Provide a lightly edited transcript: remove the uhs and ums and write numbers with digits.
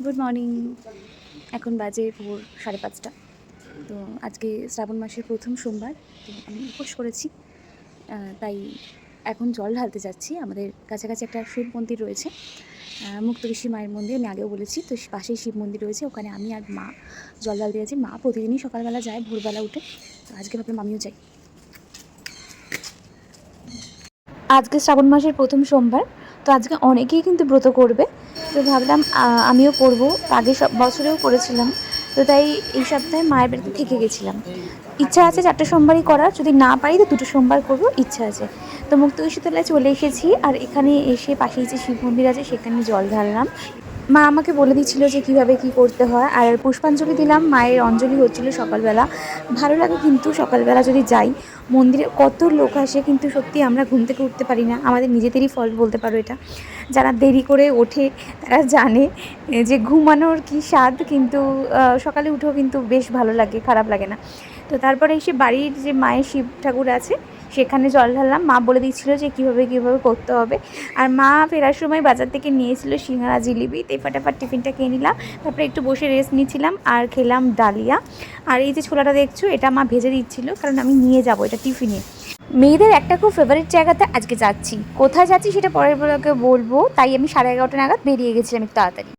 Good morning. এখন বাজে ভোর 5:30। তো আজকে শ্রাবণ মাসের প্রথম সোমবার। তো আমি উপোস করেছি, তাই এখন জল ঢালতে যাচ্ছি। আমাদের কাছাকাছি একটা শিব মন্দির রয়েছে, মুক্তকেশী মায়ের মন্দির। আমি আগেও বলেছি, তো পাশেই শিব মন্দির রয়েছে, ওখানে আমি আর মা জল ঢালতে যাচ্ছি। মা প্রতিদিনই সকালবেলা যায়, ভোরবেলা উঠে। তো আজকে ভাবলাম আমিও যাই। আজকে শ্রাবণ মাসের প্রথম সোমবার, তো আজকে অনেকেই কিন্তু ব্রত করবে। তো ভাবলাম আমিও করব। আগে সব বছরেও করেছিলাম, তো তাই এই সপ্তাহে মায়ের বাড়িতে থেকে গেছিলাম। ইচ্ছা আছে 4টে সোমবারই করার, যদি না পারি তো 2টো সোমবার করবো, ইচ্ছা আছে। তো মুক্তকেশী তলায় চলে এসেছি, আর এখানে এসে পাশেই যে শিব মন্দির আছে সেখানে জল ঢাললাম। মা আমাকে বলে দিচ্ছিল যে কিভাবে কি করতে হয়, আর পুষ্পাঞ্জলি দিলাম। মায়ের অঞ্জলি হচ্ছিল সকালবেলা। ভালো লাগে কিন্তু সকালবেলা যদি যাই মন্দিরে, কত লোক আসে, কিন্তু সত্যি আমরা ঘুম থেকে উঠতে পারি না। আমাদের নিজেদেরই ফল্ট বলতে পারো এটা। যারা দেরি করে ওঠে তারা জানে যে ঘুমানোর কি স্বাদ, কিন্তু সকালে উঠেও কিন্তু বেশ ভালো লাগে, খারাপ লাগে না। তো তারপরে এসে বাড়ির যে মায়ের শিব ঠাকুর আছে সেখানে জল ঢাললাম। মা বলে দিচ্ছিল যে কীভাবে করতে হবে। আর মা ফেরার সময় বাজার থেকে নিয়েছিল সিঙ্গারা, জিলিপি। তাই ফাটাফাট টিফিনটা খেয়ে নিলাম, তারপরে একটু বসে রেস্ট নিচ্ছিলাম আর খেলাম ডালিয়া। আর এই যে ছোলাটা দেখছো, এটা মা ভেজে দিচ্ছিল, কারণ আমি নিয়ে যাব এটা টিফিনে। মেয়েদের একটা খুব ফেভারিট জায়গাতে আজকে যাচ্ছি। কোথায় যাচ্ছি সেটা পরের ব্লগে বলবো, তাই আমি 11:30 নাগাদ বেরিয়ে গেছিলাম একটু তাড়াতাড়ি।